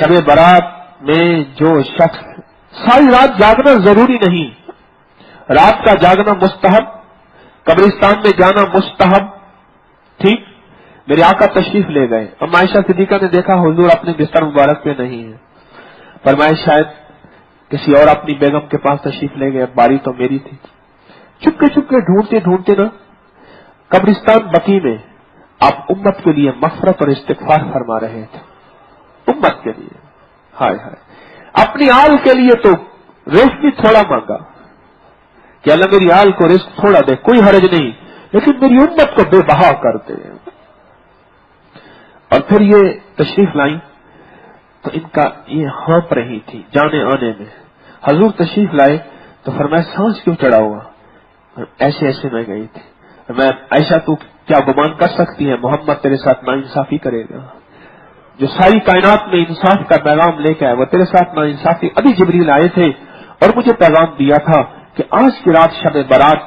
شب برات میں جو شخص ساری رات جاگنا ضروری نہیں، رات کا جاگنا مستحب، قبرستان میں جانا مستحب، ٹھیک. میرے آقا تشریف لے گئے، ام عائشہ صدیقہ نے دیکھا حضور اپنے بستر مبارک پہ نہیں ہے، فرمایا شاید کسی اور اپنی بیگم کے پاس تشریف لے گئے، باری تو میری تھی. چپکے ڈھونڈتے ڈھونڈتے نا قبرستان بقی میں آپ امت کے لیے مغفرت اور استغفار فرما رہے تھے، امت کے لیے. ہائے ہائے، اپنی آل کے لیے تو رزق بھی تھوڑا مانگا کہ اللہ میری آل کو رزق تھوڑا دے، کوئی حرج نہیں، لیکن میری امت کو بے بہا کر دے. اور پھر یہ تشریف لائیں تو ان کا یہ ہانپ رہی تھی جانے آنے میں. حضور تشریف لائے تو فرمایا سانس کیوں چڑھا ہوا؟ ایسے ایسے میں گئی تھی. میں عائشہ تو کیا گمان کر سکتی ہے محمد تیرے ساتھ ناانصافی کرے گا؟ جو ساری کائنات میں انصاف کا پیغام لے کے آئے وہ تیرے ساتھ ناانصافی. ابھی جبریل آئے تھے اور مجھے پیغام دیا تھا کہ آج کی رات شب برات،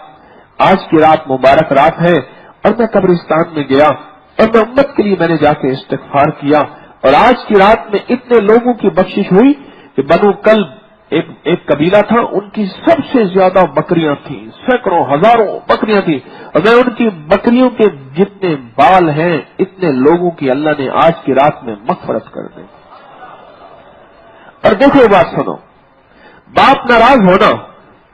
آج کی رات مبارک رات ہے، اور میں قبرستان میں گیا اور میں امت کے لیے میں نے جا کے استغفار کیا، اور آج کی رات میں اتنے لوگوں کی بخشش ہوئی کہ بنو کلب ایک قبیلہ تھا، ان کی سب سے زیادہ بکریاں تھیں، سینکڑوں ہزاروں بکریاں تھیں، اور میں ان کی بکریوں کے جتنے بال ہیں اتنے لوگوں کی اللہ نے آج کی رات میں مغفرت کر دی. اور دیکھو یہ بات سنو، باپ ناراض ہونا،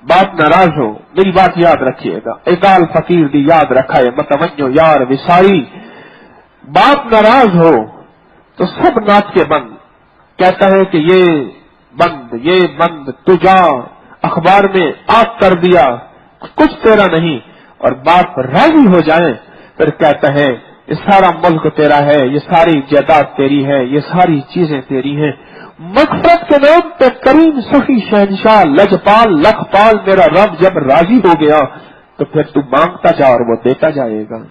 باپ ناراض ہو، میری بات یاد رکھیے گا، اقال فقیر دی یاد رکھا ہے متوجہ یار وسائی. باپ ناراض ہو تو سب نعت کے بند کہتا ہے کہ یہ بند تجا اخبار میں آپ کر دیا، کچھ تیرا نہیں. اور باپ راضی ہو جائے پھر کہتا ہے یہ سارا ملک تیرا ہے، یہ ساری جائیداد تیری ہے، یہ ساری چیزیں تیری ہیں. مغفرت کے نام پہ کریم سخی شہنشاہ لجپال لکھپال میرا رب جب راضی ہو گیا تو پھر تو مانگتا جا اور وہ دیتا جائے گا،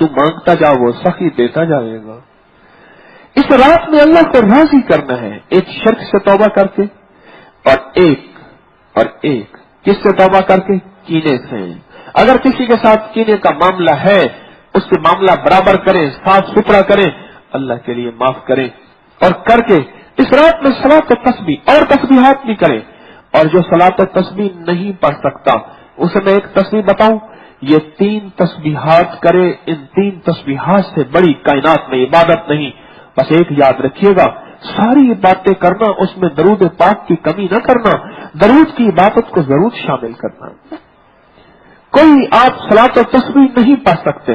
تو مانگتا جا وہ سخی دیتا جائے گا. اس رات میں اللہ کو راضی کرنا ہے، ایک شرک سے توبہ کر کے اور ایک کس سے توبہ کر کے؟ کینے سے. اگر کسی کے ساتھ کینے کا معاملہ ہے اس سے معاملہ برابر کریں، صاف ستھرا کریں، اللہ کے لیے معاف کریں، اور کر کے اس رات میں صلاۃ و تسبیح اور تسبیحات بھی کریں. اور جو صلاۃ و تسبیح نہیں پڑھ سکتا اسے میں ایک تسبیح بتاؤں، یہ 3 تسبیحات کرے. ان 3 تسبیحات سے بڑی کائنات میں عبادت نہیں. بس ایک یاد رکھیے گا، ساری باتیں کرنا، اس میں درود پاک کی کمی نہ کرنا، درود کی عبادت کو ضرور شامل کرنا. کوئی آپ صلاۃ و تسبیح نہیں پڑھ سکتے،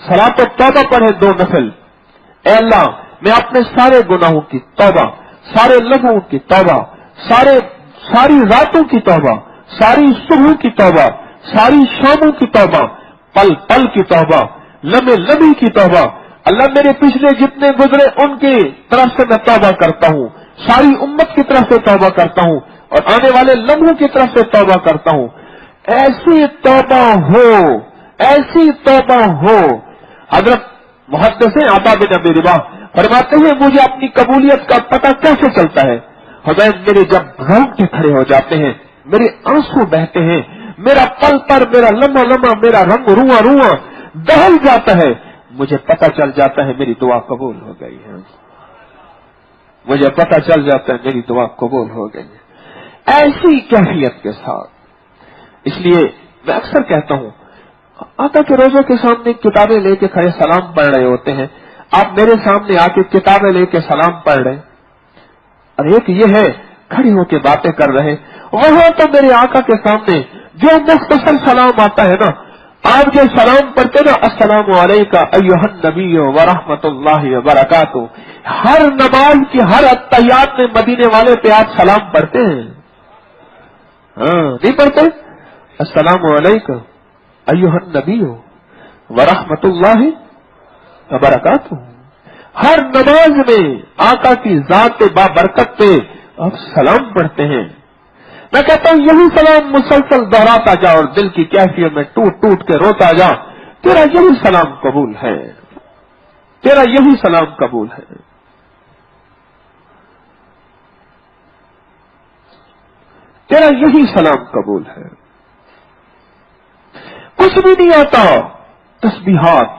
صلاۃ و توبہ پڑھے 2 نفل. اے اللہ میں اپنے سارے گناہوں کی توبہ، سارے لمحوں کی توبہ، ساری راتوں کی توبہ، ساری صبح کی توبہ، ساری شاموں کی توبہ، پل پل کی توبہ، لمحے لمحے کی توبہ. اللہ میرے پچھلے جتنے گزرے ان کی طرف سے میں توبہ کرتا ہوں، ساری امت کی طرف سے توبہ کرتا ہوں، اور آنے والے لمحوں کی طرف سے توبہ کرتا ہوں. ایسی توبہ ہو، ایسی توبہ ہو. حضرت محدث عطا بن ابی رباح فرماتے ہیں مجھے اپنی قبولیت کا پتہ کیسے چلتا ہے؟ حضرت میرے جب رونگٹے کھڑے ہو جاتے ہیں، میرے آنسو بہتے ہیں، میرا پل پر میرا لمحہ لمحہ میرا رنگ رواں رواں دہل جاتا ہے، مجھے پتہ چل جاتا ہے میری دعا قبول ہو گئی ہے، مجھے پتہ چل جاتا ہے میری دعا قبول ہو گئی ہے. ایسی کیفیت کے ساتھ. اس لیے میں اکثر کہتا ہوں آقا کے روزوں کے سامنے کتابیں لے کے کھڑے سلام پڑھ رہے ہوتے ہیں، آپ میرے سامنے آ کے کتابیں لے کے سلام پڑھ رہے، اور ایک یہ ہے کھڑی ہو کے باتیں کر رہے. وہاں تو میرے آقا کے سامنے جو مختصر سلام آتا ہے نا، آپ جو سلام پڑھتے نا السلام علیکم ایھا النبی ورحمۃ اللہ وبرکاتہ، ہر نماز کی ہر اتحیات میں مدینے والے پہ آپ سلام پڑھتے ہیں؟ ہاں نہیں پڑھتے؟ السلام علیکم ایھا النبی ورحمۃ اللہ وبرکاتہ. ہر نماز میں آقا کی ذات بابرکت پہ آپ سلام پڑھتے ہیں. میں کہتا ہوں یہی سلام مسلسل دہراتا جا اور دل کی کیفیت میں ٹوٹ ٹوٹ کے روتا جا، تیرا یہی سلام قبول ہے، تیرا یہی سلام قبول ہے. تیرا یہی سلام قبول ہے. کچھ بھی نہیں آتا، تسبیحات